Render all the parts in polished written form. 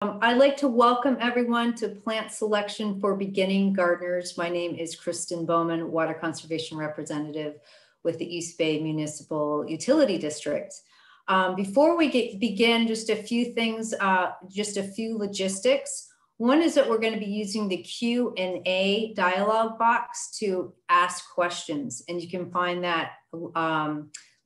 I'd like to welcome everyone to Plant Selection for Beginning Gardeners. My name is Kristen Bowman, Water Conservation Representative with the East Bay Municipal Utility District. Before we begin, just a few things, just a few logistics. One is that we're going to be using the Q&A dialog box to ask questions, and you can find that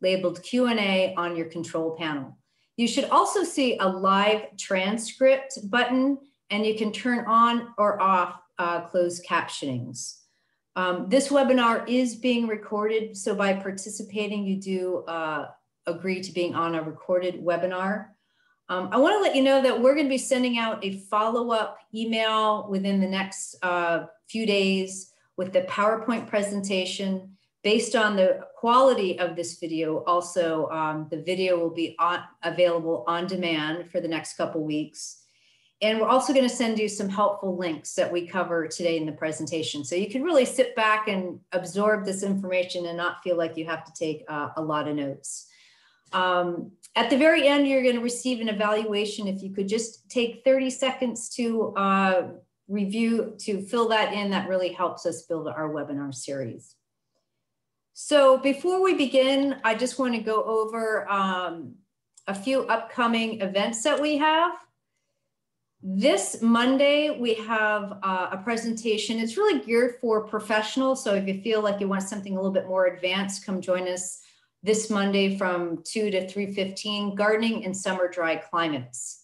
labeled Q&A on your control panel. You should also see a live transcript button, and you can turn on or off closed captionings. This webinar is being recorded, so by participating, you do agree to being on a recorded webinar. I want to let you know that we're going to be sending out a follow-up email within the next few days with the PowerPoint presentation. Based on the quality of this video, also the video will be available on demand for the next couple weeks. And we're also going to send you some helpful links that we cover today in the presentation. So you can really sit back and absorb this information and not feel like you have to take a lot of notes. At the very end, you're going to receive an evaluation. If you could just take 30 seconds to review, to fill that in, that really helps us build our webinar series. So before we begin, I just want to go over a few upcoming events that we have. This Monday, we have a presentation. It's really geared for professionals. So if you feel like you want something a little bit more advanced, come join us this Monday from 2 to 3:15, Gardening in Summer Dry Climates.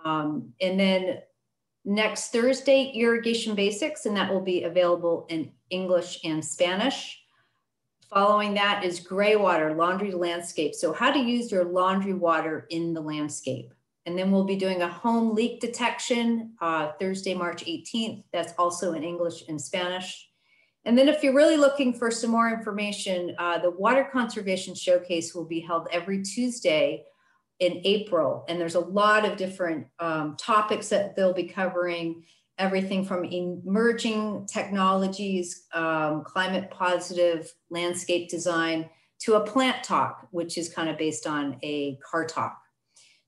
And then next Thursday, Irrigation Basics, and that will be available in English and Spanish. Following that is gray water, laundry landscape. So how to use your laundry water in the landscape. And then we'll be doing a home leak detection Thursday, March 18th. That's also in English and Spanish. And then if you're really looking for some more information, the Water Conservation Showcase will be held every Tuesday in April. And there's a lot of different topics that they'll be covering. Everything from emerging technologies, climate positive landscape design, to a plant talk, which is kind of based on a car talk.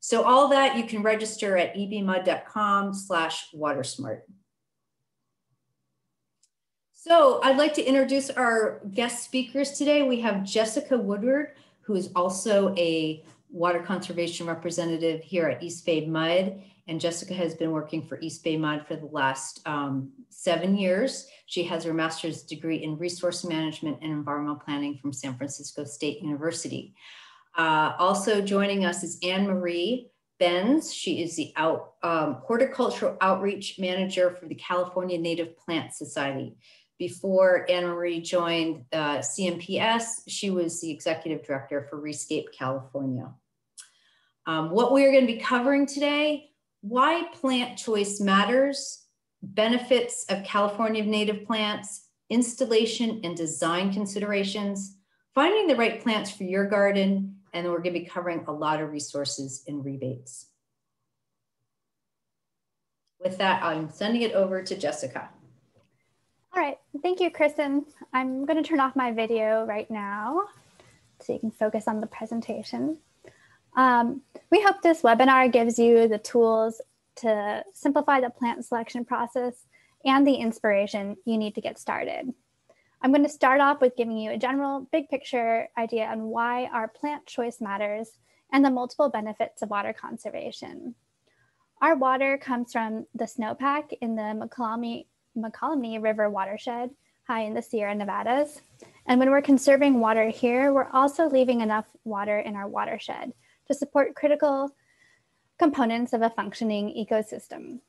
So all that you can register at ebmud.com/watersmart. So I'd like to introduce our guest speakers today. We have Jessica Woodard, who is also a water conservation representative here at East Bay MUD. And Jessica has been working for East Bay MUD for the last 7 years. She has her master's degree in resource management and environmental planning from San Francisco State University. Also joining us is Marie Benz. She is the Horticultural Outreach Manager for the California Native Plant Society. Before Marie joined CNPS, she was the Executive Director for Rescape California. What we are going to be covering today: why plant choice matters, benefits of California native plants, installation and design considerations, finding the right plants for your garden, and then we're going to be covering a lot of resources and rebates. With that, I'm sending it over to Jessica. All right, thank you, Kristen. I'm going to turn off my video right now so you can focus on the presentation. We hope this webinar gives you the tools to simplify the plant selection process and the inspiration you need to get started. I'm going to start off with giving you a general big picture idea on why our plant choice matters and the multiple benefits of water conservation. Our water comes from the snowpack in the McCallum River watershed, high in the Sierra Nevadas. And when we're conserving water here, we're also leaving enough water in our watershed to support critical components of a functioning ecosystem.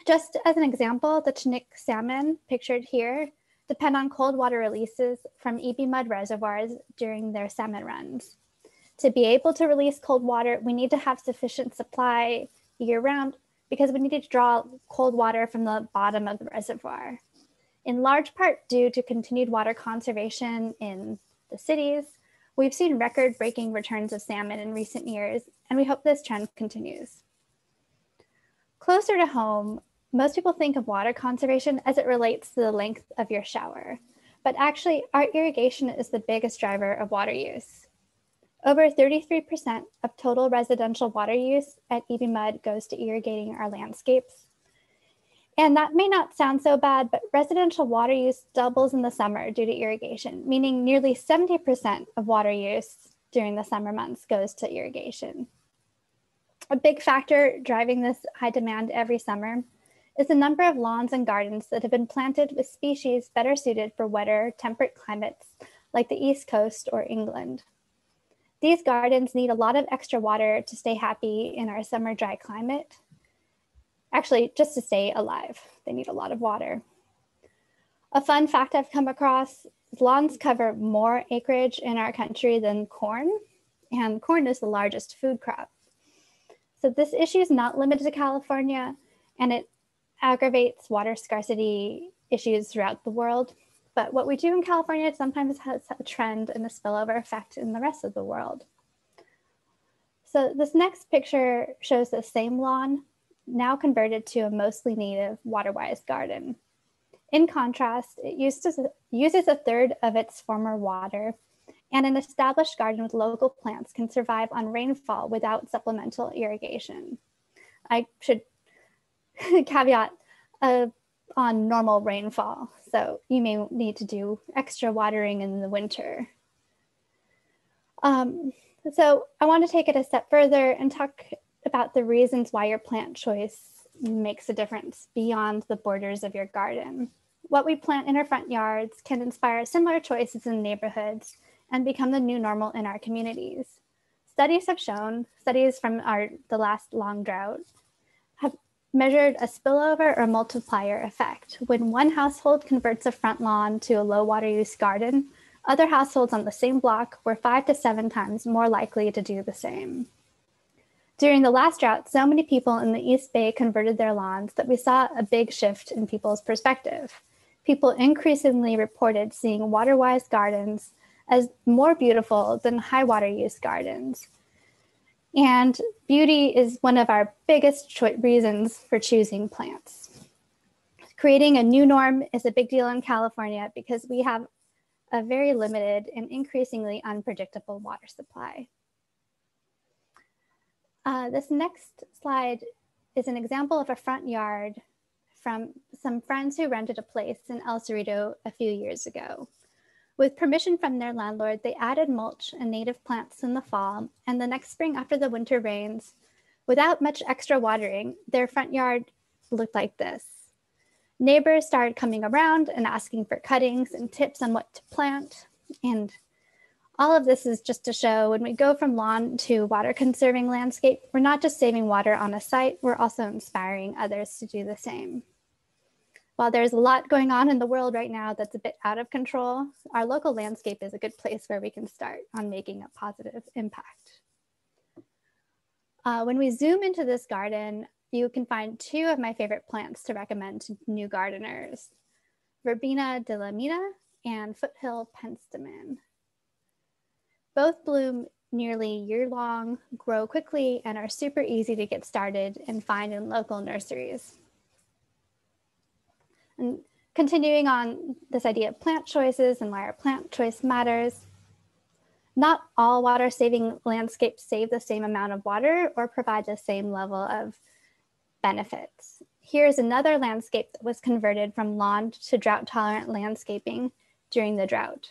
Just as an example, the Chinook salmon pictured here depend on cold water releases from EBMUD reservoirs during their salmon runs. To be able to release cold water, we need to have sufficient supply year round because we need to draw cold water from the bottom of the reservoir. In large part due to continued water conservation in the cities, we've seen record-breaking returns of salmon in recent years, and we hope this trend continues. Closer to home, most people think of water conservation as it relates to the length of your shower, but actually our irrigation is the biggest driver of water use. Over 33% of total residential water use at EBMUD goes to irrigating our landscapes. And that may not sound so bad, but residential water use doubles in the summer due to irrigation, meaning nearly 70% of water use during the summer months goes to irrigation. A big factor driving this high demand every summer is the number of lawns and gardens that have been planted with species better suited for wetter, temperate climates like the East Coast or England. These gardens need a lot of extra water to stay happy in our summer dry climate. Actually, just to stay alive, they need a lot of water. A fun fact I've come across is lawns cover more acreage in our country than corn, and corn is the largest food crop. So this issue is not limited to California, and it aggravates water scarcity issues throughout the world. But what we do in California sometimes has a trend and a spillover effect in the rest of the world. So this next picture shows the same lawn, now converted to a mostly native water-wise garden. In contrast, it uses a third of its former water, and an established garden with local plants can survive on rainfall without supplemental irrigation. I should caveat on normal rainfall, so you may need to do extra watering in the winter. So I want to take it a step further and talk about the reasons why your plant choice makes a difference beyond the borders of your garden. What we plant in our front yards can inspire similar choices in neighborhoods and become the new normal in our communities. Studies have shown, studies from the last long drought, have measured a spillover or multiplier effect. When one household converts a front lawn to a low water use garden, other households on the same block were 5 to 7 times more likely to do the same. During the last drought, so many people in the East Bay converted their lawns that we saw a big shift in people's perspective. People increasingly reported seeing water-wise gardens as more beautiful than high water use gardens. And beauty is one of our biggest reasons for choosing plants. Creating a new norm is a big deal in California because we have a very limited and increasingly unpredictable water supply. This next slide is an example of a front yard from some friends who rented a place in El Cerrito a few years ago. With permission from their landlord, they added mulch and native plants in the fall, and the next spring after the winter rains, without much extra watering, their front yard looked like this. Neighbors started coming around and asking for cuttings and tips on what to plant, and all of this is just to show when we go from lawn to water conserving landscape, we're not just saving water on a site, we're also inspiring others to do the same. While there's a lot going on in the world right now that's a bit out of control, our local landscape is a good place where we can start on making a positive impact. When we zoom into this garden, you can find 2 of my favorite plants to recommend to new gardeners, Verbena de la Mina and Foothill penstemon. Both bloom nearly year-long, grow quickly, and are super easy to get started and find in local nurseries. And continuing on this idea of plant choices and why our plant choice matters, not all water-saving landscapes save the same amount of water or provide the same level of benefits. Here's another landscape that was converted from lawn to drought-tolerant landscaping during the drought.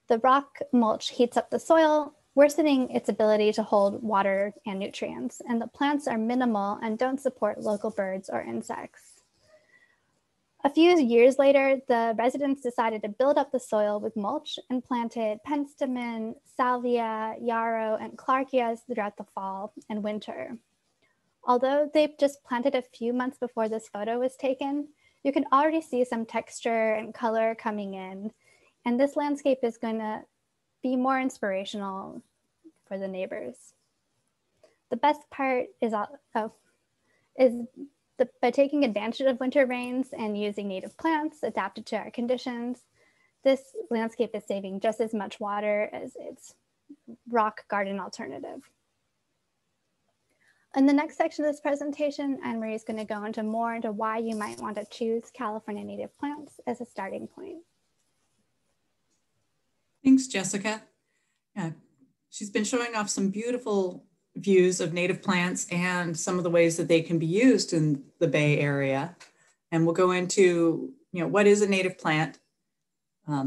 The rock mulch heats up the soil, worsening its ability to hold water and nutrients, and the plants are minimal and don't support local birds or insects. A few years later, the residents decided to build up the soil with mulch and planted penstemon, salvia, yarrow, and clarkias throughout the fall and winter. Although they've just planted a few months before this photo was taken, you can already see some texture and color coming in, and this landscape is going to be more inspirational for the neighbors. The best part is by taking advantage of winter rains and using native plants adapted to our conditions, this landscape is saving just as much water as its rock garden alternative. In the next section of this presentation, Anne-Marie is going to go into why you might want to choose California native plants as a starting point. Thanks, Jessica. She's been showing off some beautiful views of native plants and some of the ways that they can be used in the Bay Area. And we'll go into, what is a native plant?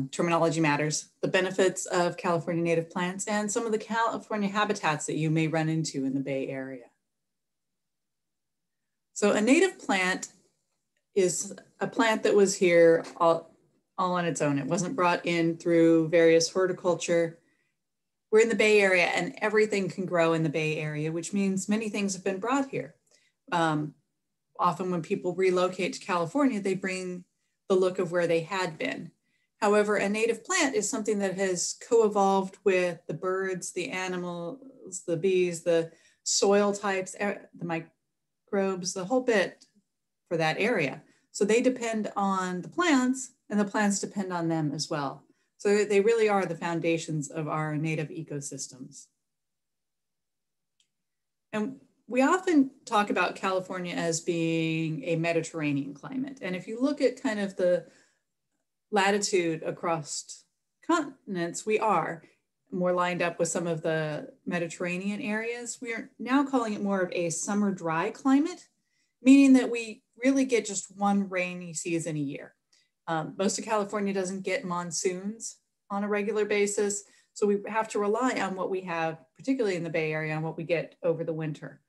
Terminology matters, the benefits of California native plants, and some of the California habitats that you may run into in the Bay Area. So a native plant is a plant that was here all on its own. It wasn't brought in through various horticulture. We're in the Bay Area and everything can grow in the Bay Area, which means many things have been brought here. Often when people relocate to California, they bring the look of where they had been. However, a native plant is something that has co-evolved with the birds, the animals, the bees, the soil types, the microbes, the whole bit for that area. So they depend on the plants and the plants depend on them as well. So they really are the foundations of our native ecosystems. And we often talk about California as being a Mediterranean climate. And if you look at kind of the latitude across continents, we are more lined up with some of the Mediterranean areas. We are now calling it more of a summer dry climate, meaning that we really get just one rainy season a year. Most of California doesn't get monsoons on a regular basis. So we have to rely on what we have, particularly in the Bay Area, on what we get over the winter.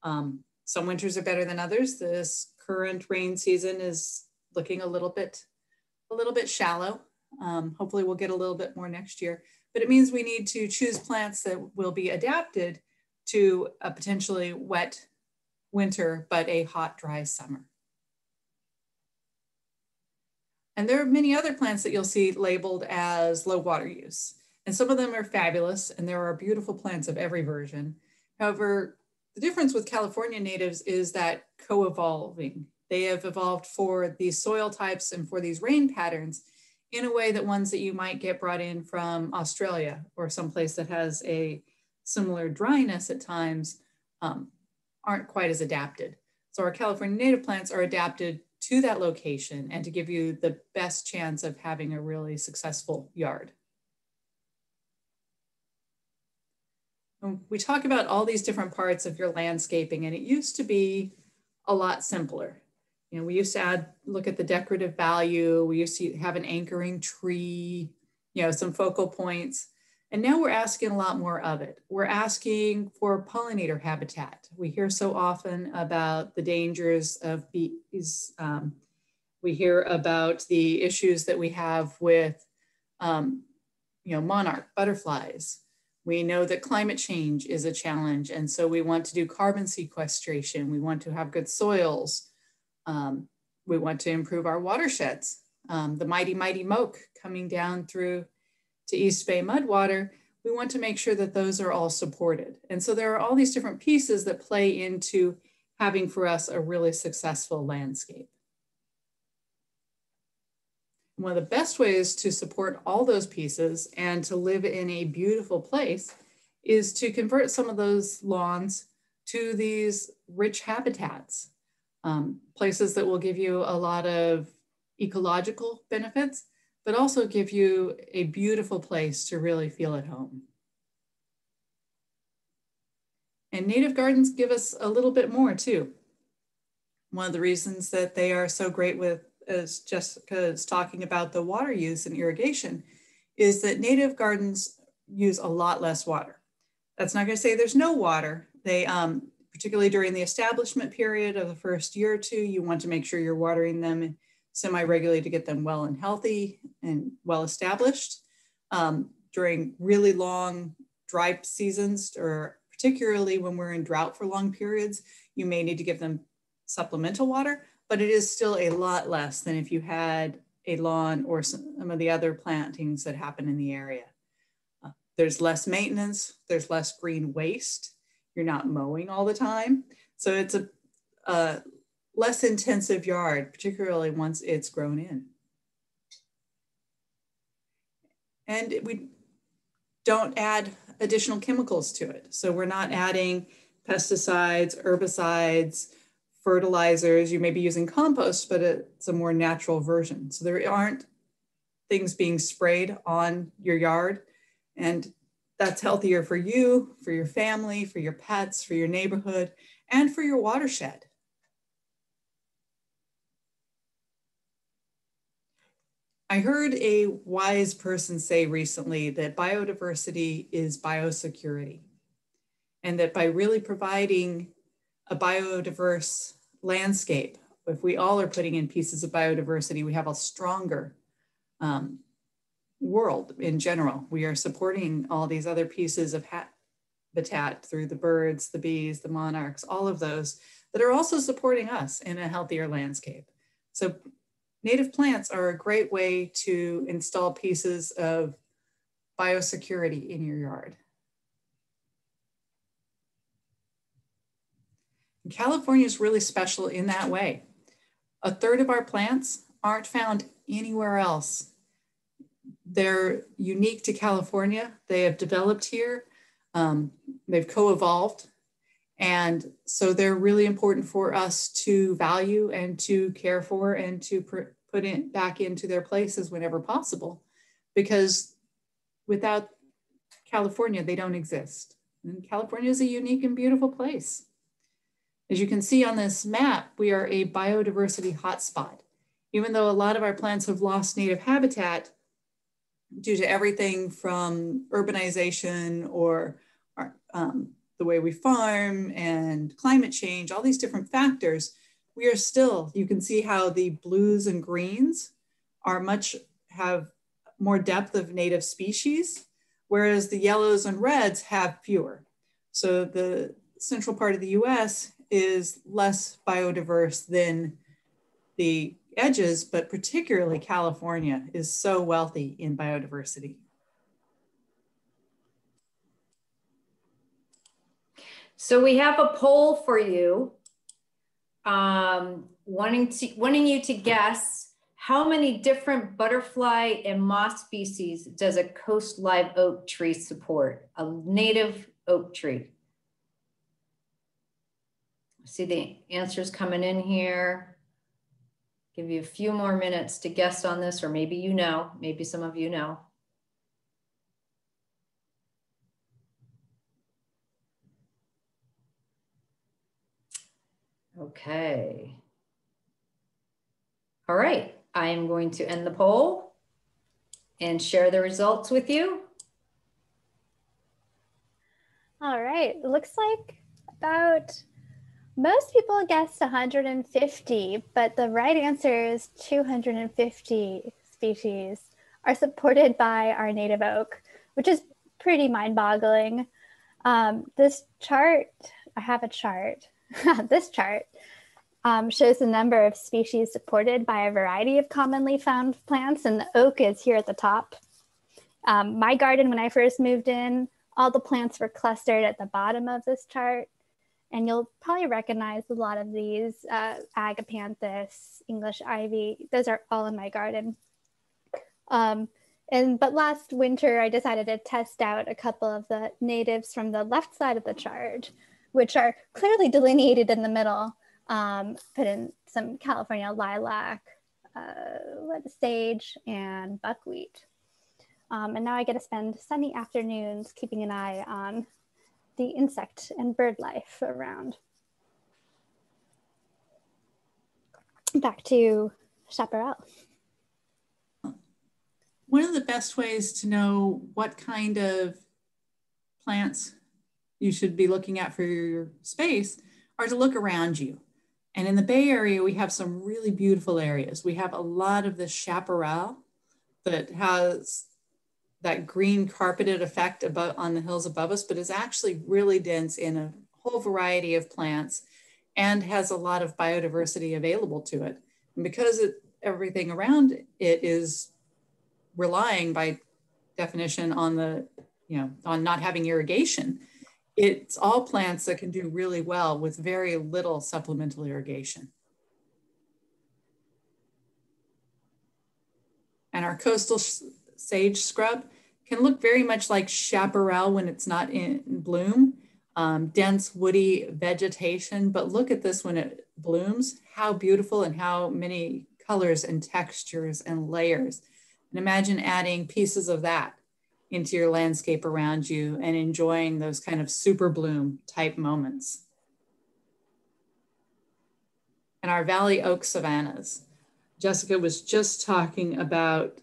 Some winters are better than others. This current rain season is looking a little bit shallow. Hopefully we'll get a little bit more next year, but it means we need to choose plants that will be adapted to a potentially wet winter, but a hot, dry summer. And there are many other plants that you'll see labeled as low water use. And some of them are fabulous and there are beautiful plants of every version. However, the difference with California natives is that co-evolving. They have evolved for these soil types and for these rain patterns in a way that ones that you might get brought in from Australia or someplace that has a similar dryness at times aren't quite as adapted. So our California native plants are adapted to that location and to give you the best chance of having a really successful yard. And we talk about all these different parts of your landscaping, and it used to be a lot simpler. We used to look at the decorative value. We used to have an anchoring tree, some focal points. And now we're asking a lot more of it. We're asking for pollinator habitat. We hear so often about the dangers of bees. We hear about the issues that we have with, monarch butterflies. We know that climate change is a challenge. And so we want to do carbon sequestration. We want to have good soils. We want to improve our watersheds. The mighty, mighty moke coming down through to East Bay mud water, we want to make sure that those are all supported. And so there are all these different pieces that play into having for us a really successful landscape. One of the best ways to support all those pieces and to live in a beautiful place is to convert some of those lawns to these rich habitats, places that will give you a lot of ecological benefits, but also give you a beautiful place to really feel at home. And native gardens give us a little bit more too. One of the reasons that they are so great with, as Jessica is talking about the water use and irrigation, is that native gardens use a lot less water. That's not going to say there's no water. They, particularly during the establishment period of the first year or two, you want to make sure you're watering them semi-regularly to get them well and healthy and well established. During really long dry seasons, or particularly when we're in drought for long periods, you may need to give them supplemental water, but it is still a lot less than if you had a lawn or some of the other plantings that happen in the area. There's less maintenance, there's less green waste. You're not mowing all the time. So it's a less intensive yard, particularly once it's grown in. And we don't add additional chemicals to it. So we're not adding pesticides, herbicides, fertilizers. You may be using compost, but it's a more natural version. So there aren't things being sprayed on your yard. And that's healthier for you, for your family, for your pets, for your neighborhood, and for your watershed. I heard a wise person say recently that biodiversity is biosecurity, and that by really providing a biodiverse landscape, if we all are putting in pieces of biodiversity, we have a stronger world in general. We are supporting all these other pieces of habitat through the birds, the bees, the monarchs, all of those that are also supporting us in a healthier landscape. So native plants are a great way to install pieces of biosecurity in your yard. And California is really special in that way. A third of our plants aren't found anywhere else. They're unique to California. They have developed here. They've co-evolved. And so they're really important for us to value and to care for and to put it back into their places whenever possible, because without California, they don't exist. And California is a unique and beautiful place. As you can see on this map, we are a biodiversity hotspot. Even though a lot of our plants have lost native habitat due to everything from urbanization or the way we farm and climate change, all these different factors, we are still, you can see how the blues and greens have more depth of native species, whereas the yellows and reds have fewer. So the central part of the US is less biodiverse than the edges, but particularly California is so wealthy in biodiversity. So we have a poll for you, wanting you to guess how many different butterfly and moth species does a coast live oak tree support, a native oak tree? See the answers coming in here. Give you a few more minutes to guess on this, or maybe you know, maybe some of you know. Okay. All right, I am going to end the poll and share the results with you. All right, it looks like most people guessed 150, but the right answer is 250 species are supported by our native oak, which is pretty mind-boggling. This chart, I have a chart. This chart shows the number of species supported by a variety of commonly found plants, and the oak is here at the top. My garden, when I first moved in, all the plants were clustered at the bottom of this chart. And you'll probably recognize a lot of these, agapanthus, English ivy, those are all in my garden. But last winter, I decided to test out a couple of the natives from the left side of the chart, which are clearly delineated in the middle. Put in some California lilac, sage, and buckwheat. And now I get to spend sunny afternoons keeping an eye on the insect and bird life around. Back to Chaparral. One of the best ways to know what kind of plants you should be looking at for your space are to look around you. And in the Bay Area, we have some really beautiful areas. We have a lot of this chaparral that has that green carpeted effect on the hills above us, but is actually really dense in a whole variety of plants and has a lot of biodiversity available to it. And because everything around it is relying by definition on on not having irrigation, it's all plants that can do really well with very little supplemental irrigation. And our coastal sage scrub can look very much like chaparral when it's not in bloom, dense woody vegetation, but look at this when it blooms, how beautiful and how many colors and textures and layers. And imagine adding pieces of that into your landscape around you and enjoying those kind of super bloom type moments. And our valley oak savannas. Jessica was just talking about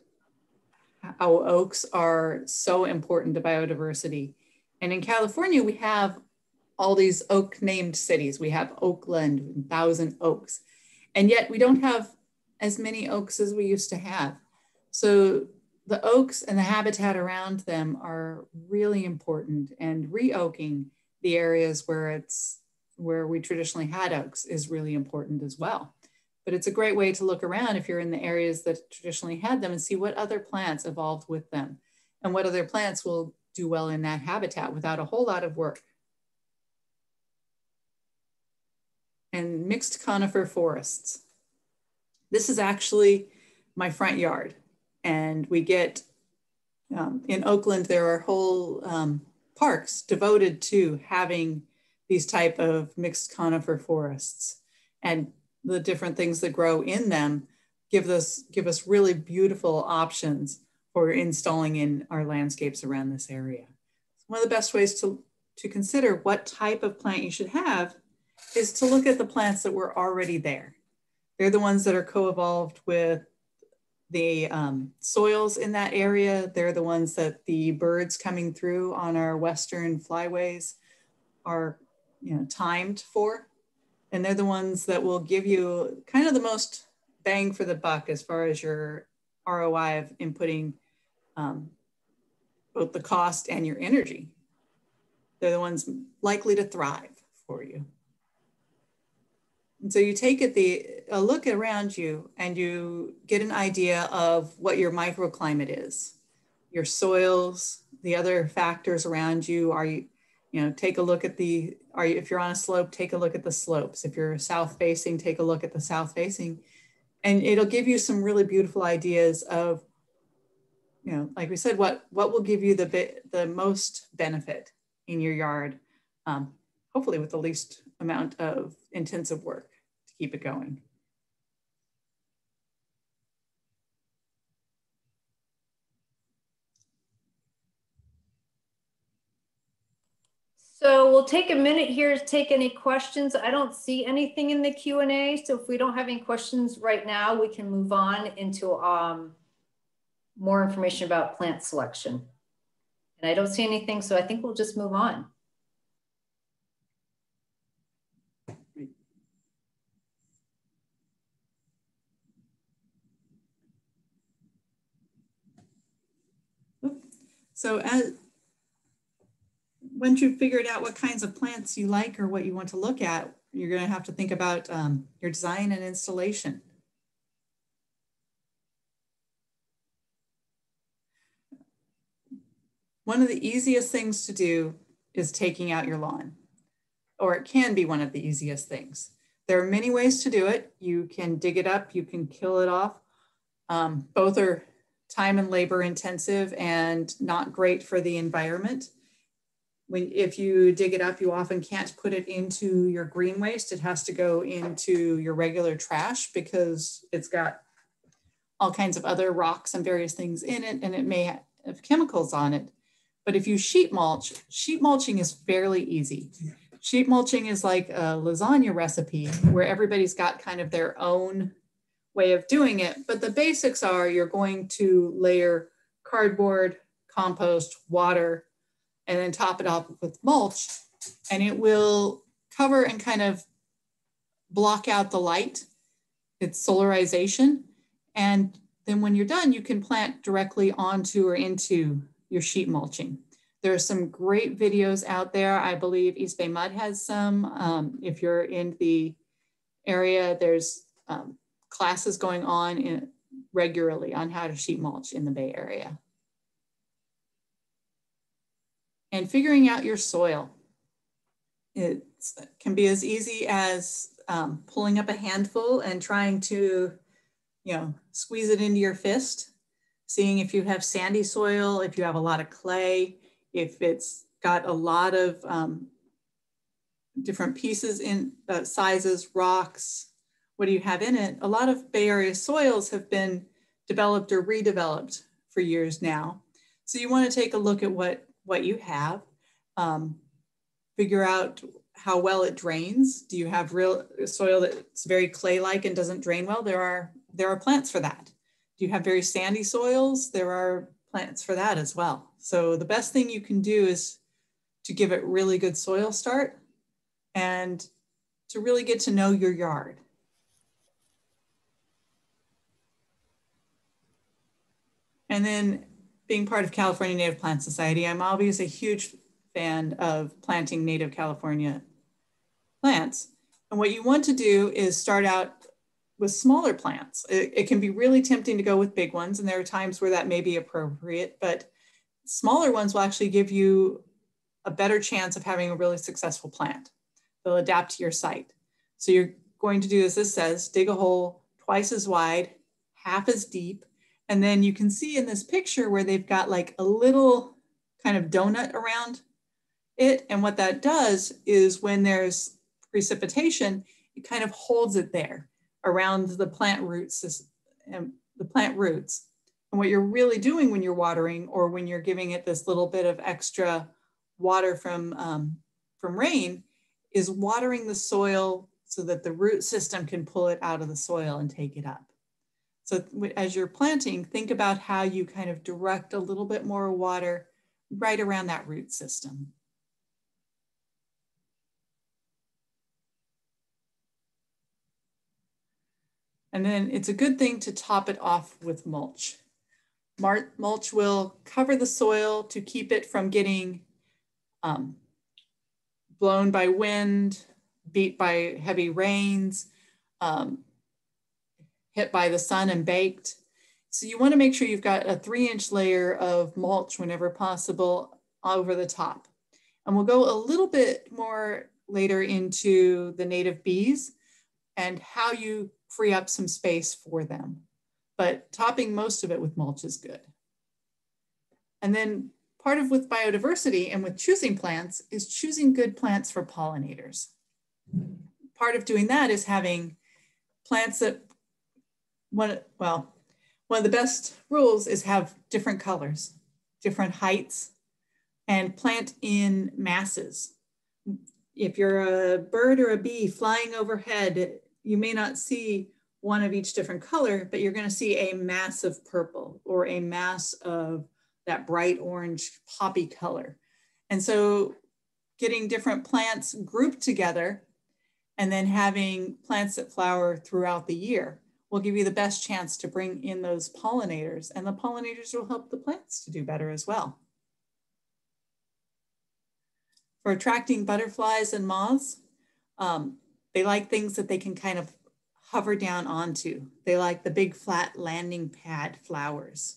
how oaks are so important to biodiversity. And in California, we have all these oak named cities. We have Oakland, Thousand Oaks, and yet we don't have as many oaks as we used to have. So the oaks and the habitat around them are really important, and re-oaking the areas where we traditionally had oaks is really important as well. But it's a great way to look around if you're in the areas that traditionally had them and see what other plants evolved with them and what other plants will do well in that habitat without a whole lot of work. And mixed conifer forests. This is actually my front yard. And we get, in Oakland, there are whole parks devoted to having these type of mixed conifer forests. And the different things that grow in them give us really beautiful options for installing in our landscapes around this area. One of the best ways to consider what type of plant you should have is to look at the plants that were already there. They're the ones that are co-evolved with the soils in that area. They're the ones that the birds coming through on our western flyways are timed for. And they're the ones that will give you kind of the most bang for the buck as far as your ROI of inputting both the cost and your energy. They're the ones likely to thrive for you. And so you take a look around you and you get an idea of what your microclimate is, your soils, the other factors around you. Are you, take a look at if you're on a slope, take a look at the slopes. If you're south facing, take a look at the south facing. And it'll give you some really beautiful ideas of, like we said, what will give you the most benefit in your yard, hopefully with the least amount of intensive work to keep it going. So we'll take a minute here to take any questions. I don't see anything in the Q&A. So if we don't have any questions right now, we can move on into more information about plant selection. And I don't see anything, so I think we'll just move on. So once you've figured out what kinds of plants you like or what you want to look at, you're going to have to think about your design and installation. One of the easiest things to do is taking out your lawn, or it can be one of the easiest things. There are many ways to do it. You can dig it up, you can kill it off. Both are time and labor intensive and not great for the environment. If you dig it up, you often can't put it into your green waste. It has to go into your regular trash because it's got all kinds of other rocks and various things in it, and it may have chemicals on it. But if you sheet mulching is fairly easy. Sheet mulching is like a lasagna recipe where everybody's got kind of their own way of doing it. But the basics are you're going to layer cardboard, compost, water, and then top it up with mulch, and it will cover and kind of block out the light. It's solarization. And then when you're done, you can plant directly onto or into your sheet mulching. There are some great videos out there. I believe EBMUD has some. If you're in the area, there's classes going on regularly on how to sheet mulch in the Bay Area. And figuring out your soil. It can be as easy as pulling up a handful and trying to, squeeze it into your fist, seeing if you have sandy soil, if you have a lot of clay, if it's got a lot of different pieces in sizes, rocks, what do you have in it? A lot of Bay Area soils have been developed or redeveloped for years now. So you want to take a look at what you have, figure out how well it drains. Do you have real soil that's very clay-like and doesn't drain well? There are plants for that. Do you have very sandy soils? There are plants for that as well. So the best thing you can do is to give it really good soil start and to really get to know your yard. And then being part of California Native Plant Society, I'm obviously a huge fan of planting native California plants. And what you want to do is start out with smaller plants. It can be really tempting to go with big ones, and there are times where that may be appropriate, but smaller ones will actually give you a better chance of having a really successful plant. They'll adapt to your site. So you're going to do, as this says, dig a hole twice as wide, half as deep, and then you can see in this picture where they've got like a little kind of donut around it. And what that does is when there's precipitation, it kind of holds it there around the plant roots and the plant roots. And what you're really doing when you're watering or when you're giving it this little bit of extra water from rain is watering the soil so that the root system can pull it out of the soil and take it up. So as you're planting, think about how you kind of direct a little bit more water right around that root system. And then it's a good thing to top it off with mulch. Mulch will cover the soil to keep it from getting blown by wind, beat by heavy rains, hit by the sun and baked. So you want to make sure you've got a 3-inch layer of mulch whenever possible over the top. And we'll go a little bit more later into the native bees and how you free up some space for them. But topping most of it with mulch is good. And then part of with biodiversity and with choosing plants is choosing good plants for pollinators. Part of doing that is having plants that, one of the best rules is have different colors, different heights, and plant in masses. If you're a bird or a bee flying overhead, you may not see one of each different color, but you're going to see a mass of purple or a mass of that bright orange poppy color. And so getting different plants grouped together and then having plants that flower throughout the year will give you the best chance to bring in those pollinators, and the pollinators will help the plants to do better as well. For attracting butterflies and moths, they like things that they can kind of hover down onto. They like the big flat landing pad flowers.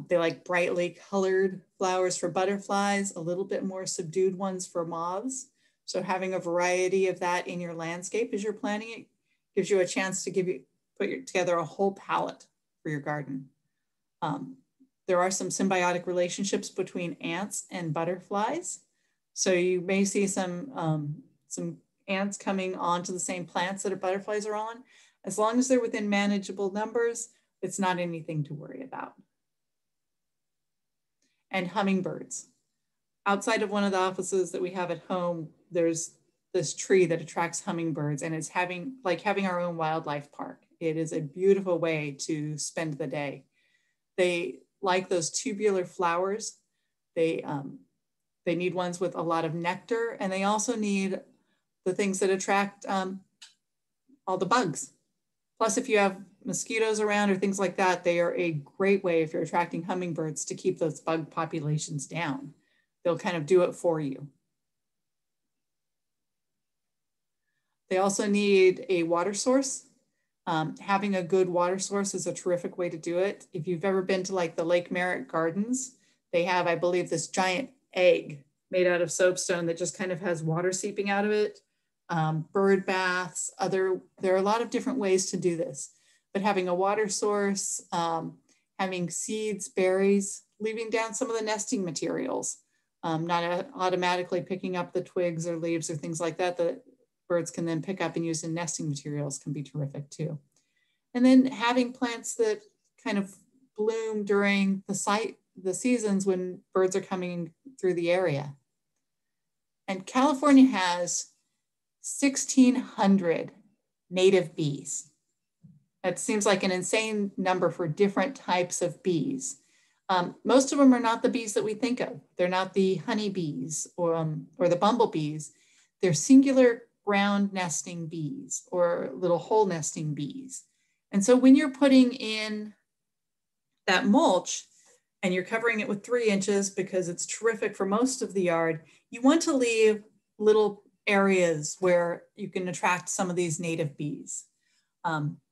They like brightly colored flowers for butterflies, a little bit more subdued ones for moths. So having a variety of that in your landscape as you're planning it gives you a chance to put together a whole palette for your garden. There are some symbiotic relationships between ants and butterflies. So you may see some ants coming onto the same plants that our butterflies are on. As long as they're within manageable numbers, it's not anything to worry about. And hummingbirds. Outside of one of the offices that we have at home, there's this tree that attracts hummingbirds, and it's like having our own wildlife park. It is a beautiful way to spend the day. They like those tubular flowers. They need ones with a lot of nectar, and they also need the things that attract all the bugs. Plus, if you have mosquitoes around or things like that, they are a great way, if you're attracting hummingbirds, to keep those bug populations down. They'll kind of do it for you. They also need a water source. Having a good water source is a terrific way to do it. If you've ever been to like the Lake Merritt Gardens, they have, I believe, this giant egg made out of soapstone that just kind of has water seeping out of it. Bird baths, there are a lot of different ways to do this. But having a water source, having seeds, berries, leaving down some of the nesting materials, not automatically picking up the twigs or leaves or things like that that birds can then pick up and use in nesting materials can be terrific too. And then having plants that kind of bloom during the site the seasons when birds are coming through the area. And California has 1,600 native bees. That seems like an insane number for different types of bees. Most of them are not the bees that we think of. They're not the honeybees or the bumblebees. They're singular ground nesting bees or little hole nesting bees. And so when you're putting in that mulch and you're covering it with 3 inches because it's terrific for most of the yard, you want to leave little areas where you can attract some of these native bees.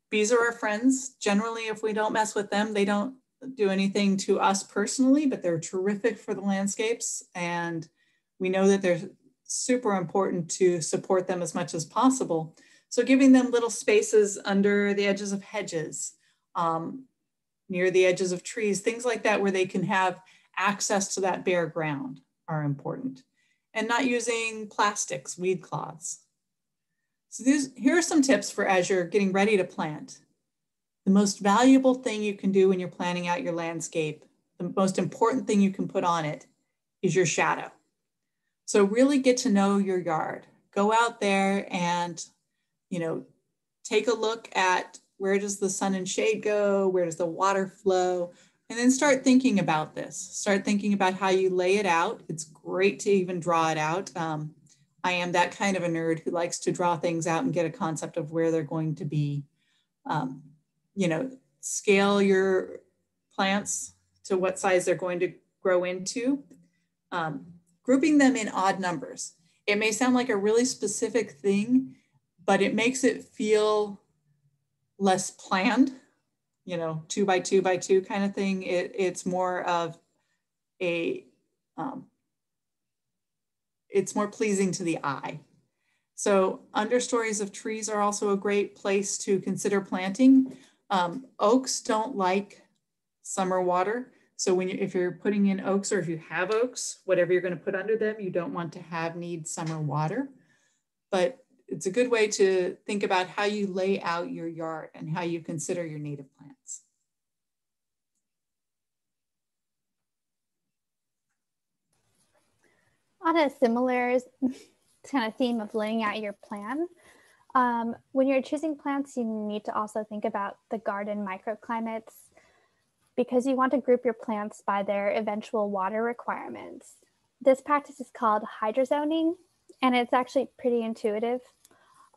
Bees are our friends. Generally, if we don't mess with them, they don't do anything to us personally, but they're terrific for the landscapes. And we know that they're super important to support them as much as possible. So giving them little spaces under the edges of hedges, near the edges of trees, things like that, where they can have access to that bare ground are important. And not using plastics, weed cloths. So here are some tips for as you're getting ready to plant. The most valuable thing you can do when you're planning out your landscape, the most important thing you can put on it is your shadow. So really get to know your yard. Go out there and, take a look at where does the sun and shade go? Where does the water flow? And then start thinking about this. Start thinking about how you lay it out. It's great to even draw it out. I am that kind of a nerd who likes to draw things out and get a concept of where they're going to be. Scale your plants to what size they're going to grow into. Grouping them in odd numbers. It may sound like a really specific thing, but it makes it feel less planned, 2 by 2 by 2 kind of thing. It's more of it's more pleasing to the eye. So understories of trees are also a great place to consider planting. Oaks don't like summer water. So if you're putting in oaks, or if you have oaks, whatever you're going to put under them, you don't want to need summer water. But it's a good way to think about how you lay out your yard and how you consider your native plants. On a similar kind of theme of laying out your plan, when you're choosing plants, you need to also think about the garden microclimates, because you want to group your plants by their eventual water requirements. This practice is called hydrozoning, and it's actually pretty intuitive.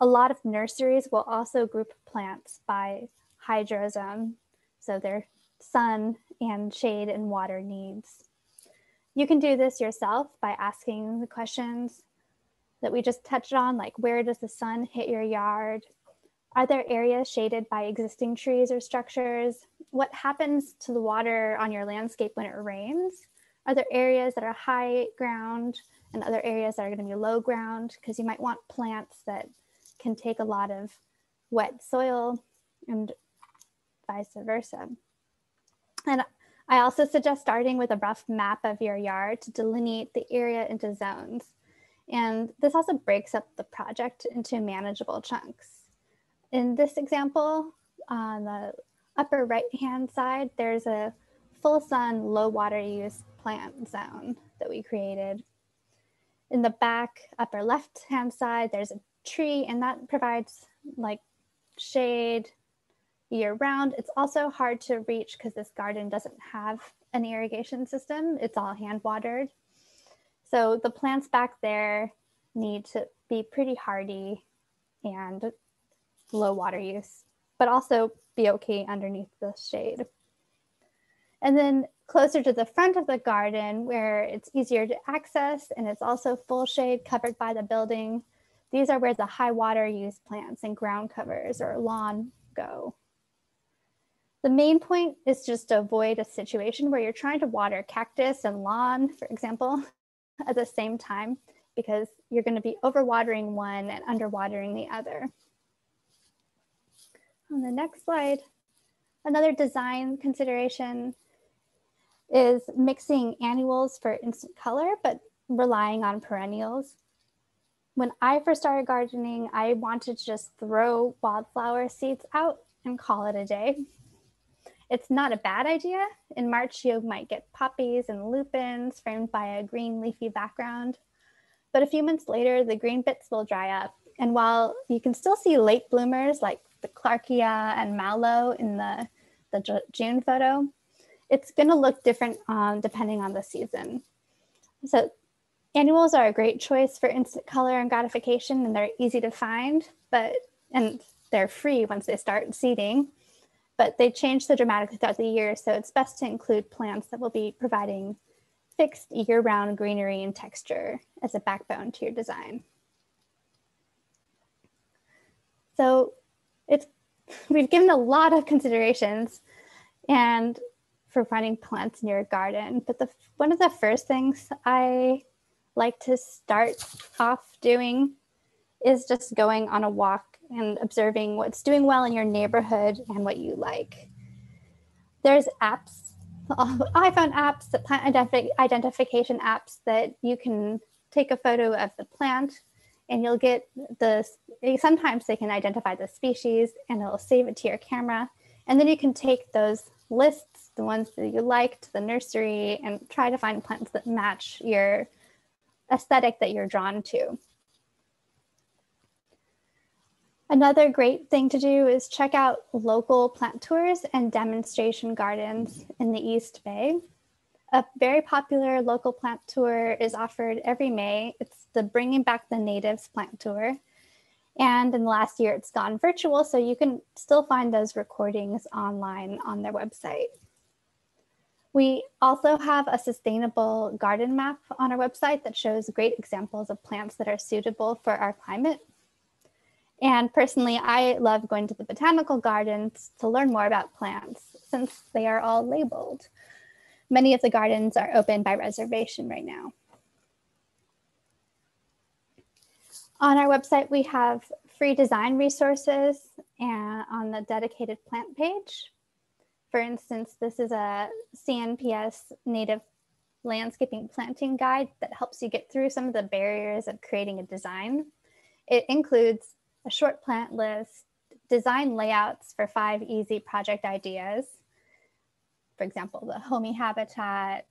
A lot of nurseries will also group plants by hydrozone, so their sun and shade and water needs. You can do this yourself by asking the questions that we just touched on, like where does the sun hit your yard? Are there areas shaded by existing trees or structures? What happens to the water on your landscape when it rains? Are there areas that are high ground and other areas that are going to be low ground? Because you might want plants that can take a lot of wet soil and vice versa. And I also suggest starting with a rough map of your yard to delineate the area into zones. And this also breaks up the project into manageable chunks. In this example, on the upper right-hand side, there's a full sun, low water use plant zone that we created. In the back upper left-hand side, there's a tree, and that provides like shade year round. It's also hard to reach because this garden doesn't have an irrigation system. It's all hand watered. So the plants back there need to be pretty hardy and low water use, but also be okay underneath the shade. And then closer to the front of the garden, where it's easier to access and it's also full shade covered by the building, these are where the high water use plants and ground covers or lawn go. The main point is just to avoid a situation where you're trying to water cactus and lawn, for example, at the same time, because you're going to be overwatering one and underwatering the other. On the next slide, another design consideration is mixing annuals for instant color, but relying on perennials. When I first started gardening, I wanted to just throw wildflower seeds out and call it a day. it's not a bad idea. In March, you might get poppies and lupins framed by a green leafy background. But a few months later, the green bits will dry up. And while you can still see late bloomers like the Clarkia and mallow in the June photo, it's going to look different depending on the season. So annuals are a great choice for instant color and gratification, and they're easy to find, and they're free once they start seeding, but they change so dramatically throughout the year. So it's best to include plants that will be providing fixed year-round greenery and texture as a backbone to your design. So we've given a lot of considerations and for finding plants in your garden, but one of the first things I like to start off doing is just going on a walk and observing what's doing well in your neighborhood and what you like. There's apps, iPhone apps, the plant identification apps that you can take a photo of the plant and you'll get sometimes they can identify the species and it'll save it to your camera. And then you can take those lists, the ones that you like, to the nursery and try to find plants that match your aesthetic that you're drawn to. Another great thing to do is check out local plant tours and demonstration gardens in the East Bay. A very popular local plant tour is offered every May. It's the Bringing Back the Natives plant tour. And in the last year, it's gone virtual, so you can still find those recordings online on their website. We also have a sustainable garden map on our website that shows great examples of plants that are suitable for our climate. And personally, I love going to the botanical gardens to learn more about plants since they are all labeled. Many of the gardens are open by reservation right now. On our website, we have free design resources and on the dedicated plant page. For instance, this is a CNPS native landscaping planting guide that helps you get through some of the barriers of creating a design. It includes a short plant list, design layouts for 5 easy project ideas. For example, the homey habitat,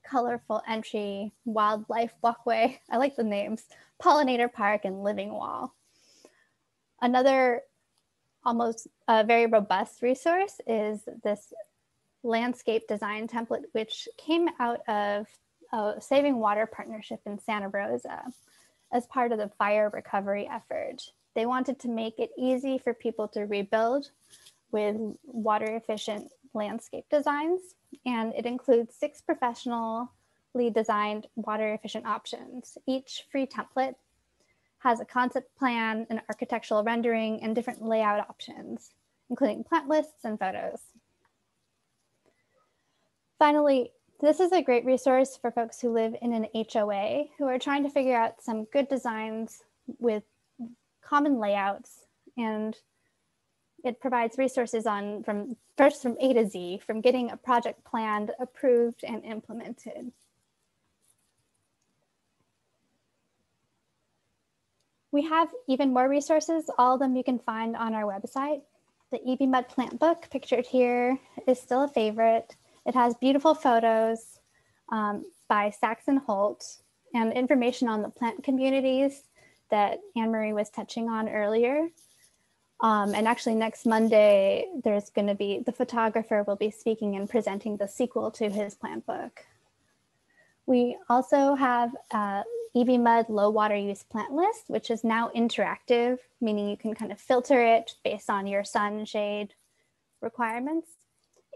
colorful entry, wildlife walkway, I like the names, pollinator park, and living wall. Another almost very robust resource is this landscape design template, which came out of a Saving Water partnership in Santa Rosa as part of the fire recovery effort. They wanted to make it easy for people to rebuild with water efficient landscape designs, and it includes 6 professionally designed water efficient options. Each free template has a concept plan, an architectural rendering, and different layout options, including plant lists and photos. Finally, this is a great resource for folks who live in an HOA who are trying to figure out some good designs with common layouts, and it provides resources from A to Z, from getting a project planned, approved, and implemented. We have even more resources, all of them you can find on our website. The EBMUD plant book pictured here is still a favorite. It has beautiful photos by Saxon Holt and information on the plant communities that Anne-Marie was touching on earlier. And actually next Monday, there's going to be, the photographer will be speaking and presenting the sequel to his plant book. We also have EBMUD low water use plant list, which is now interactive, meaning you can kind of filter it based on your sun shade requirements.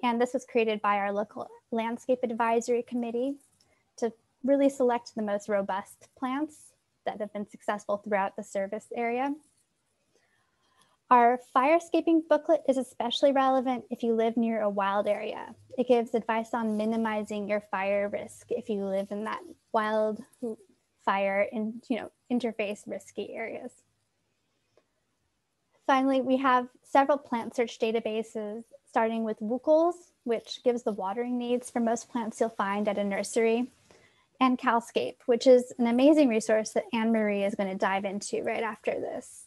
And this was created by our local landscape advisory committee to really select the most robust plants that have been successful throughout the service area. Our firescaping booklet is especially relevant if you live near a wild area. It gives advice on minimizing your fire risk if you live in that wild fire and interface risky areas. Finally, we have several plant search databases, starting with WUCLs, which gives the watering needs for most plants you'll find at a nursery, and Cowscape, which is an amazing resource that Anne-Marie is going to dive into right after this.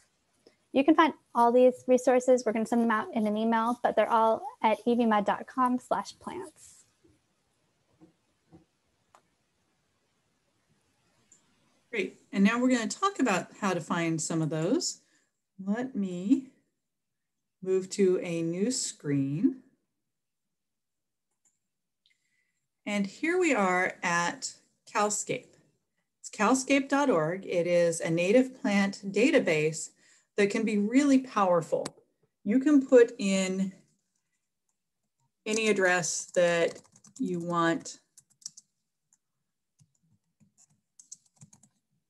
You can find all these resources. We're going to send them out in an email, but they're all at ebmud.com/plants. Great. And now we're going to talk about how to find some of those. Let me move to a new screen. And here we are at Cowscape. It's cowscape.org. It is a native plant database that can be really powerful. You can put in any address that you want,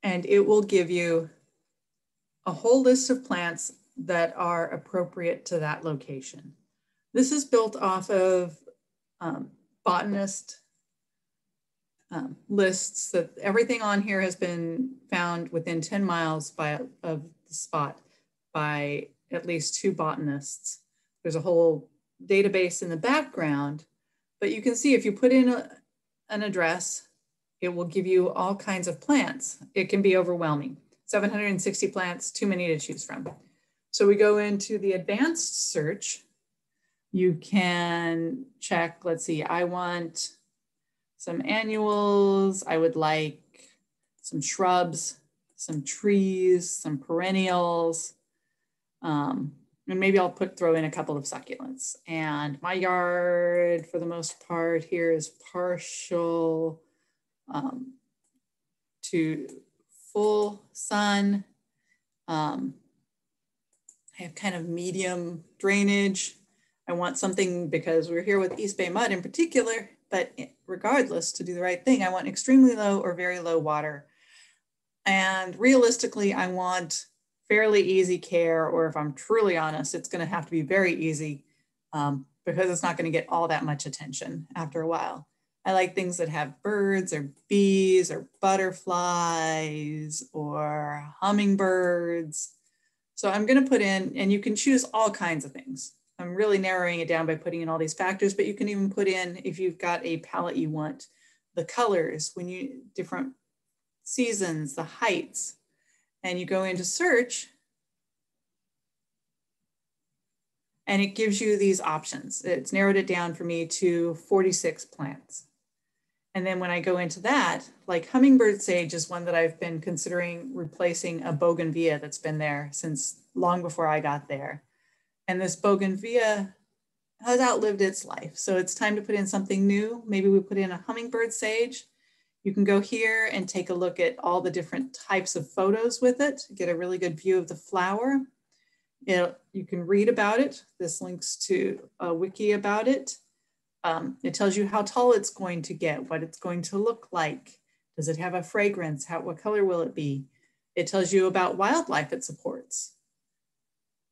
and it will give you a whole list of plants that are appropriate to that location. This is built off of botanist lists that everything on here has been found within 10 miles of the spot by at least 2 botanists. There's a whole database in the background, but you can see if you put in an address, it will give you all kinds of plants. It can be overwhelming. 760 plants, too many to choose from. So we go into the advanced search. You can check, let's see, I want some annuals. I would like some shrubs, some trees, some perennials. And maybe I'll throw in a couple of succulents. And my yard, for the most part, here is partial to full sun. I have kind of medium drainage. I want something, because we're here with East Bay Mud in particular, but regardless, to do the right thing, I want extremely low or very low water. And realistically, I want fairly easy care, or if I'm truly honest, it's going to have to be very easy because it's not going to get all that much attention after a while. I like things that have birds or bees or butterflies or hummingbirds. So I'm going to put in, and you can choose all kinds of things. I'm really narrowing it down by putting in all these factors, but you can even put in, if you've got a palette you want, the colors, when you, different seasons, the heights, and you go into search, and it gives you these options. It's narrowed it down for me to 46 plants. And then when I go into that, like hummingbird sage is one that I've been considering replacing a bougainvillea that's been there since long before I got there. And this bougainvillea has outlived its life. So it's time to put in something new. Maybe we put in a hummingbird sage. You can go here and take a look at all the different types of photos with it, get a really good view of the flower. You can read about it. This links to a wiki about it. It tells you how tall it's going to get, what it's going to look like. Does it have a fragrance? What color will it be? It tells you about wildlife it supports.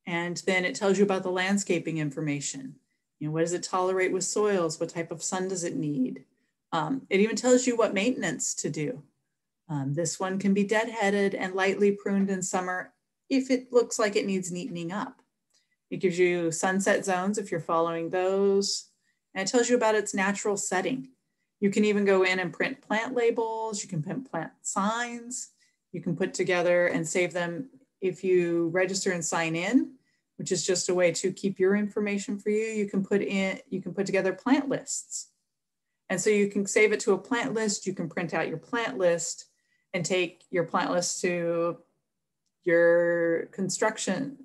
And then it tells you about the landscaping information. You know, what does it tolerate with soils? What type of sun does it need? It even tells you what maintenance to do. This one can be deadheaded and lightly pruned in summer if it looks like it needs neatening up. It gives you sunset zones if you're following those. And it tells you about its natural setting. You can even go in and print plant labels. You can print plant signs. You can put together and save them if you register and sign in, which is just a way to keep your information for you. You can put together plant lists. And so you can save it to a plant list. You can print out your plant list and take your plant list to your construction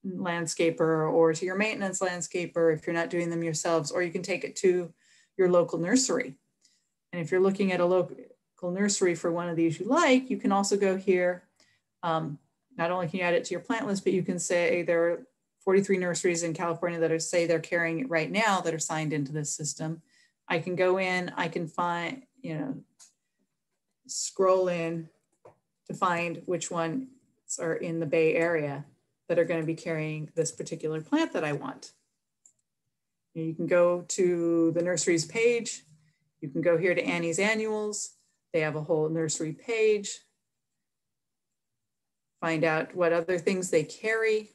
landscaper or to your maintenance landscaper if you're not doing them yourselves, or you can take it to your local nursery. And if you're looking at a local nursery for one of these you like, you can also go here. Not only can you add it to your plant list, but you can say there are 43 nurseries in California that say they're carrying it right now that are signed into this system. I can go in, I can find, scroll in to find which ones are in the Bay Area that are going to be carrying this particular plant that I want. You can go to the nurseries page. You can go here to Annie's Annuals. They have a whole nursery page. Find out what other things they carry.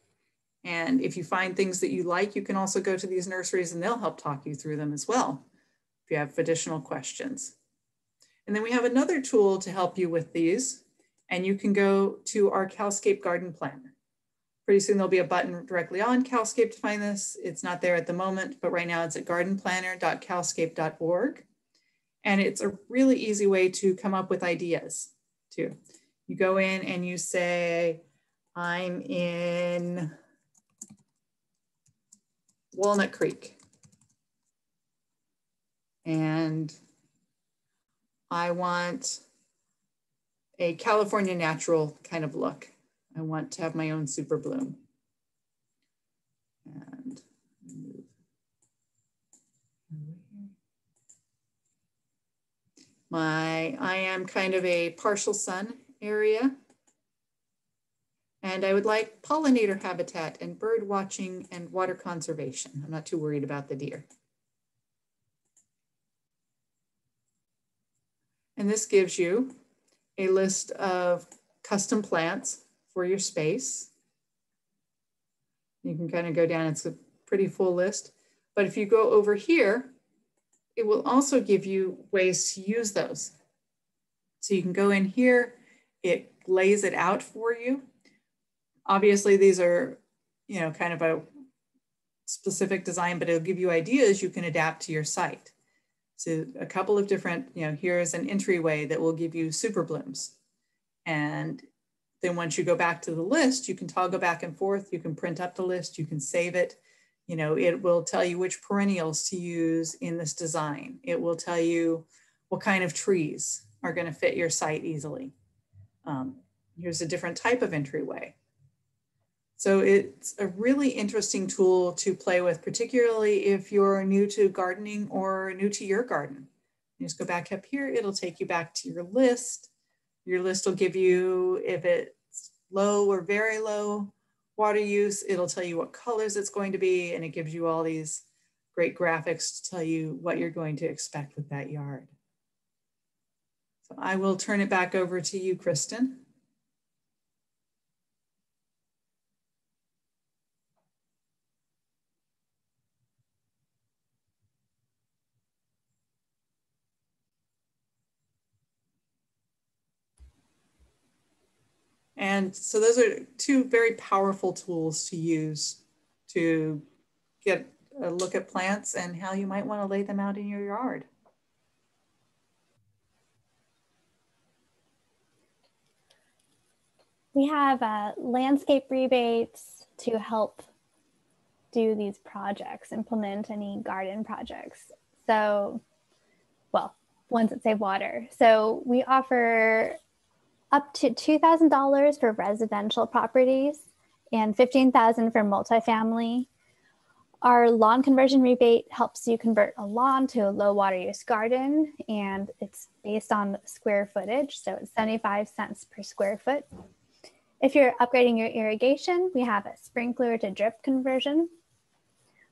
And if you find things that you like, you can also go to these nurseries and they'll help talk you through them as well if you have additional questions. And then we have another tool to help you with these, and you can go to our Cowscape Garden Planner. Pretty soon there'll be a button directly on Cowscape to find this. It's not there at the moment, but right now it's at gardenplanner.cowscape.org. And it's a really easy way to come up with ideas too. You go in and you say, I'm in Walnut Creek, and I want a California natural kind of look. I want to have my own super bloom. And move over here. I am kind of a partial sun area. And I would like pollinator habitat and bird watching and water conservation. I'm not too worried about the deer. And this gives you a list of custom plants for your space. You can kind of go down, it's a pretty full list. But if you go over here, it will also give you ways to use those. So you can go in here, it lays it out for you. Obviously, these are, you know, kind of a specific design, but it'll give you ideas you can adapt to your site. So a couple of different, you know, here's an entryway that will give you super blooms. And then once you go back to the list, you can toggle back and forth. You can print up the list, you can save it. You know, it will tell you which perennials to use in this design. It will tell you what kind of trees are going to fit your site easily. Here's a different type of entryway. So it's a really interesting tool to play with, particularly if you're new to gardening or new to your garden. You just go back up here, it'll take you back to your list. Your list will give you, if it's low or very low water use, it'll tell you what colors it's going to be, and it gives you all these great graphics to tell you what you're going to expect with that yard. So I will turn it back over to you, Kristen. And so those are two very powerful tools to use to get a look at plants and how you might want to lay them out in your yard. We have landscape rebates to help do these projects, implement any garden projects. So, well, ones that save water. So we offer up to $2,000 for residential properties and $15,000 for multifamily. Our lawn conversion rebate helps you convert a lawn to a low water use garden, and it's based on square footage. So it's 75 cents per square foot. If you're upgrading your irrigation, we have a sprinkler to drip conversion.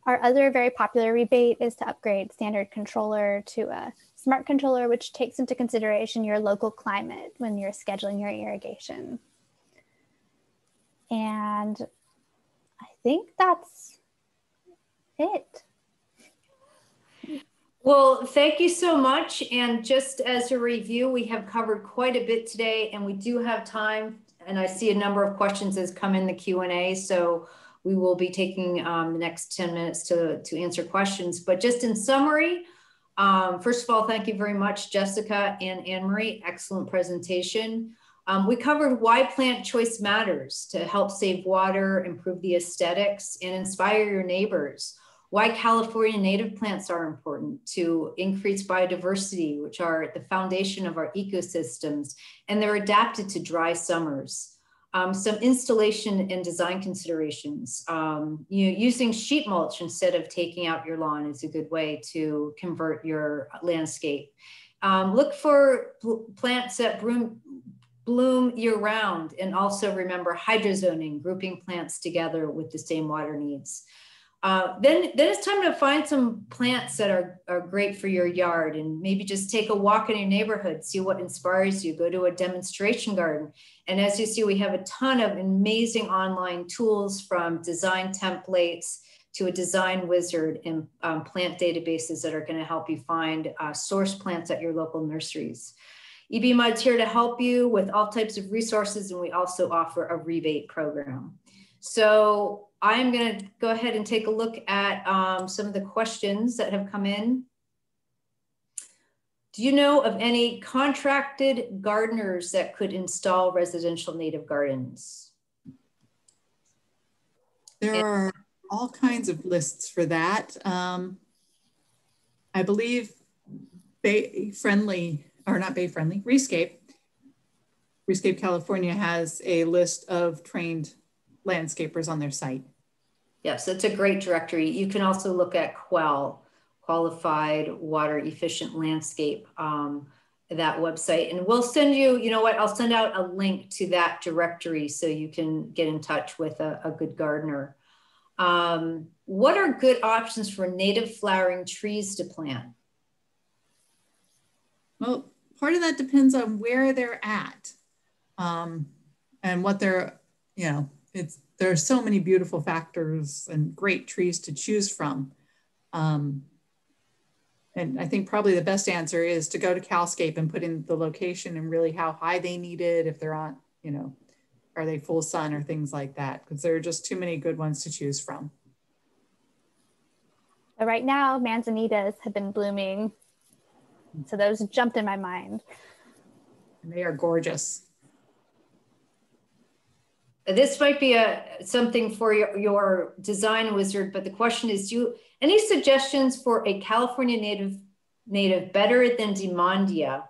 Our other very popular rebate is to upgrade standard controller to a smart controller, which takes into consideration your local climate when you're scheduling your irrigation. And I think that's it. Well, thank you so much. And just as a review, we have covered quite a bit today, and we do have time. And I see a number of questions has come in the Q&A. So we will be taking the next 10 minutes to answer questions. But just in summary, first of all, thank you very much, Jessica and Anne-Marie. Excellent presentation. We covered why plant choice matters to help save water, improve the aesthetics, and inspire your neighbors. Why California native plants are important to increase biodiversity, which are the foundation of our ecosystems, and they're adapted to dry summers. Some installation and design considerations. Using sheet mulch instead of taking out your lawn is a good way to convert your landscape. Look for plants that bloom year-round, and also remember hydrozoning, grouping plants together with the same water needs. Then it's time to find some plants that are great for your yard, and maybe just take a walk in your neighborhood, see what inspires you, go to a demonstration garden. And as you see, we have a ton of amazing online tools, from design templates to a design wizard, and plant databases that are going to help you find source plants at your local nurseries. EBMUD's here to help you with all types of resources, and we also offer a rebate program. So I'm going to go ahead and take a look at some of the questions that have come in. Do you know of any contracted gardeners that could install residential native gardens? There are all kinds of lists for that. I believe BayFriendly, or not BayFriendly, Rescape California has a list of trained landscapers on their site. Yes, it's a great directory. You can also look at QWEL, Qualified Water Efficient Landscape, that website. And we'll send you, you know what, I'll send out a link to that directory so you can get in touch with a good gardener. What are good options for native flowering trees to plant? Well, part of that depends on where they're at and what they're, you know, there are so many beautiful factors and great trees to choose from. And I think probably the best answer is to go to Cowscape and put in the location and really how high they need it, if they're on, you know, are they full sun or things like that, because there are just too many good ones to choose from. Right now, Manzanitas have been blooming, so those jumped in my mind. And they are gorgeous. This might be something for your design wizard, but the question is, any suggestions for a California native better than Demondia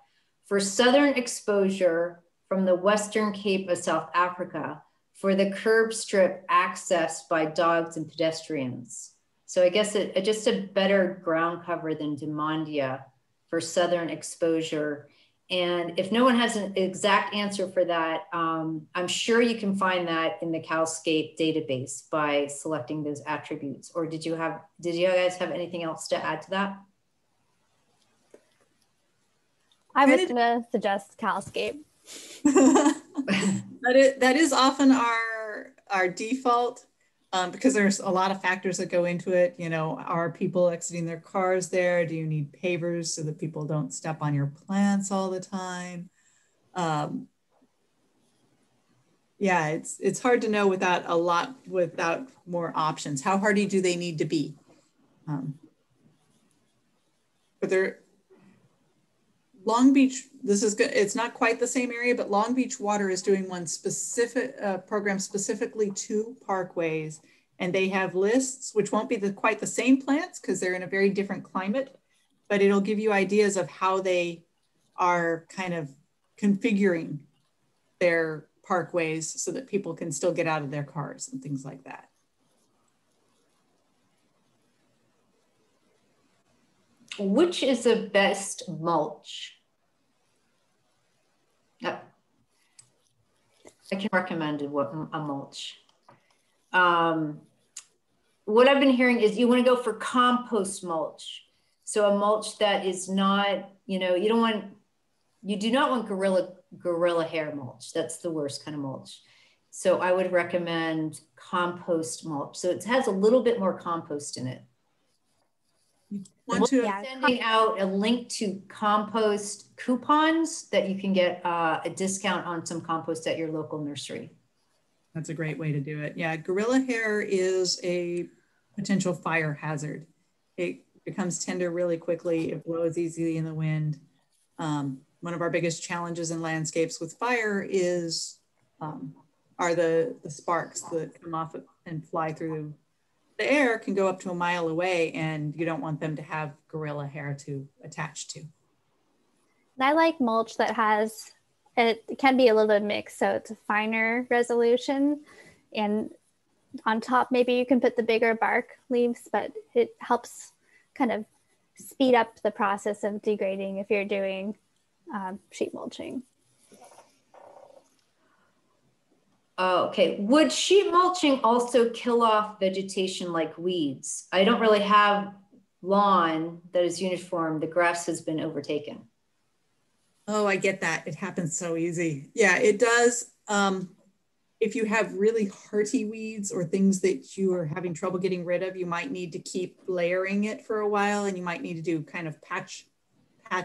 for southern exposure from the Western Cape of South Africa for the curb strip accessed by dogs and pedestrians? So I guess just a better ground cover than Demondia for southern exposure. And if no one has an exact answer for that, I'm sure you can find that in the Cowscape database by selecting those attributes. Or did you guys have anything else to add to that? I was going to suggest Cowscape. That is often our default because there's a lot of factors that go into it. You know, are people exiting their cars there? Do you need pavers so that people don't step on your plants all the time? Yeah, it's hard to know without more options. How hardy do they need to be? But Long Beach, this is good. It's not quite the same area, but Long Beach Water is doing one specific program specifically to parkways, and they have lists, which won't be quite the same plants because they're in a very different climate, but it'll give you ideas of how they are kind of configuring their parkways so that people can still get out of their cars and things like that. Which is the best mulch? I can recommend a mulch. What I've been hearing is you want to go for compost mulch. So a mulch that is not, you know, you do not want gorilla hair mulch. That's the worst kind of mulch. So I would recommend compost mulch. So it has a little bit more compost in it. Sending out a link to compost coupons that you can get a discount on some compost at your local nursery. That's a great way to do it. Yeah, gorilla hair is a potential fire hazard. It becomes tender really quickly. It blows easily in the wind. One of our biggest challenges in landscapes with fire are the sparks that come off and fly through the air, can go up to a mile away, and you don't want them to have gorilla hair to attach to. I like mulch that it can be a little bit mixed, so it's a finer resolution, and on top maybe you can put the bigger bark leaves, but it helps kind of speed up the process of degrading if you're doing sheet mulching. Okay, would sheet mulching also kill off vegetation like weeds? I don't really have lawn that is uniform. The grass has been overtaken. Oh, I get that. It happens so easy. Yeah, it does. If you have really hardy weeds or things that you are having trouble getting rid of, you might need to keep layering it for a while, and you might need to do kind of patch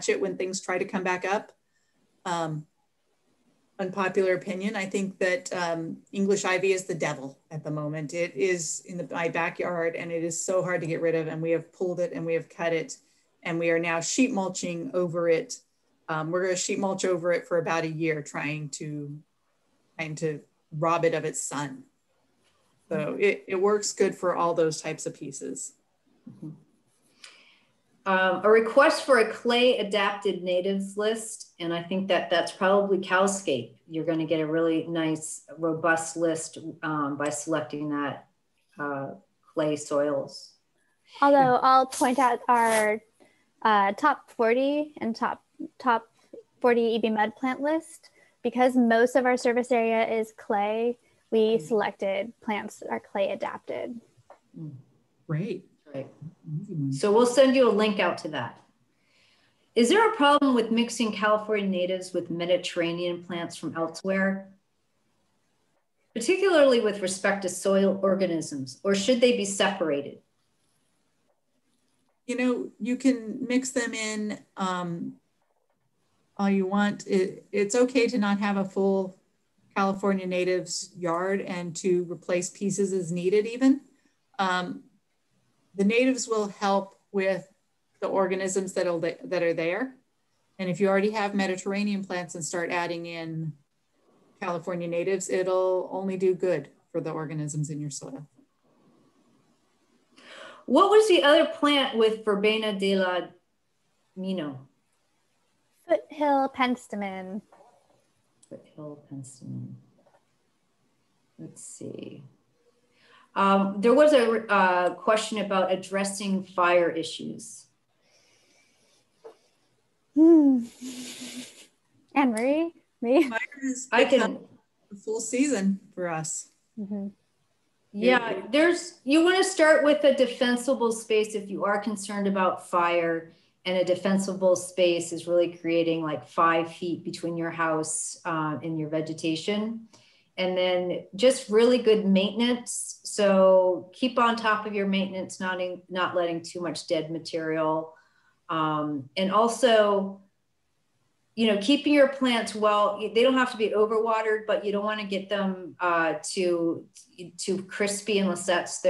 it when things try to come back up. unpopular opinion. I think that English ivy is the devil at the moment. It is in my backyard and it is so hard to get rid of, and we have pulled it and we have cut it and we are now sheet mulching over it. We're going to sheet mulch over it for about a year, trying to rob it of its sun. So it works good for all those types of pieces. A request for a clay adapted natives list. And I think that that's probably Cowscape. You're going to get a really nice, robust list by selecting that clay soils. Although I'll point out our top 40 and top 40 EBMUD plant list, because most of our service area is clay, we selected plants that are clay adapted. Great. Right. So we'll send you a link out to that. Is there a problem with mixing California natives with Mediterranean plants from elsewhere, particularly with respect to soil organisms, or should they be separated? You know, you can mix them in all you want. It's okay to not have a full California natives yard and to replace pieces as needed even. The natives will help with the organisms that are there. And if you already have Mediterranean plants and start adding in California natives, it'll only do good for the organisms in your soil. What was the other plant with Verbena de la Mino? Foothill penstemon. Foothill penstemon. Let's see. There was a question about addressing fire issues. Anne-Marie, me? I can. A full season for us. Yeah, you want to start with a defensible space if you are concerned about fire, and a defensible space is really creating like 5 feet between your house and your vegetation. And then just really good maintenance. So keep on top of your maintenance, not letting too much dead material. And also, you know, keeping your plants well, they don't have to be overwatered, but you don't want to get them too crispy unless that's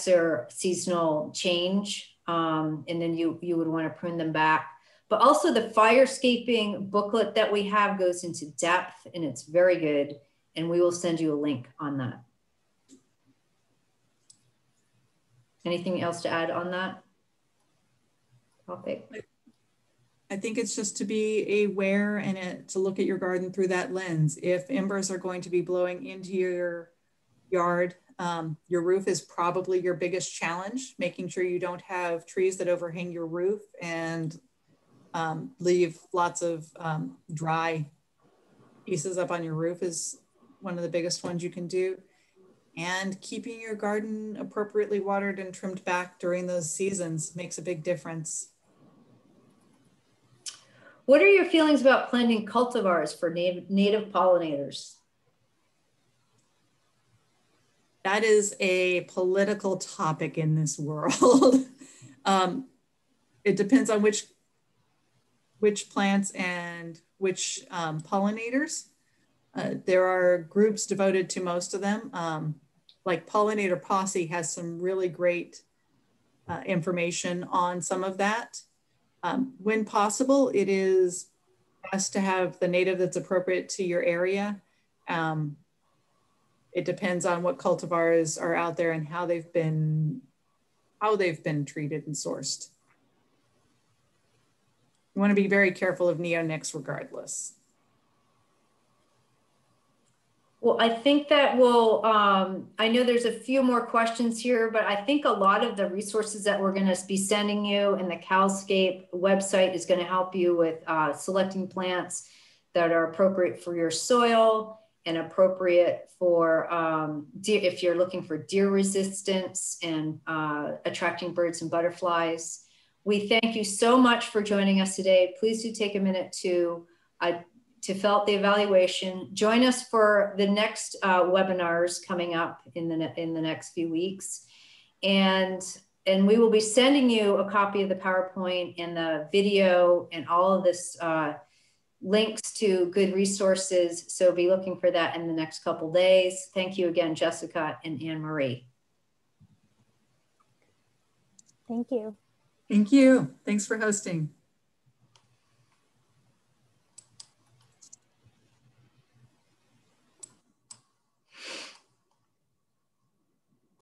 their seasonal change. And then you would want to prune them back. But also the firescaping booklet that we have goes into depth and it's very good. And we will send you a link on that. Anything else to add on that topic? I think it's just to be aware and to look at your garden through that lens. If embers are going to be blowing into your yard, your roof is probably your biggest challenge, making sure you don't have trees that overhang your roof and leave lots of dry pieces up on your roof is one of the biggest ones you can do. And keeping your garden appropriately watered and trimmed back during those seasons makes a big difference. What are your feelings about planting cultivars for native pollinators? That is a political topic in this world. It depends on which plants and which pollinators. There are groups devoted to most of them. Like Pollinator Posse has some really great information on some of that. When possible, it is best to have the native that's appropriate to your area. It depends on what cultivars are out there and how they've been treated and sourced. You want to be very careful of neonics regardless. Well, I think that will, I know there's a few more questions here, but I think a lot of the resources that we're going to be sending you and the Cowscape website is going to help you with selecting plants that are appropriate for your soil and appropriate for if you're looking for deer resistance and attracting birds and butterflies. We thank you so much for joining us today. Please do take a minute to fill out the evaluation. Join us for the next webinars coming up in the next few weeks. And we will be sending you a copy of the PowerPoint and the video and all of this links to good resources. So be looking for that in the next couple days. Thank you again, Jessica and Anne-Marie. Thank you. Thank you. Thanks for hosting.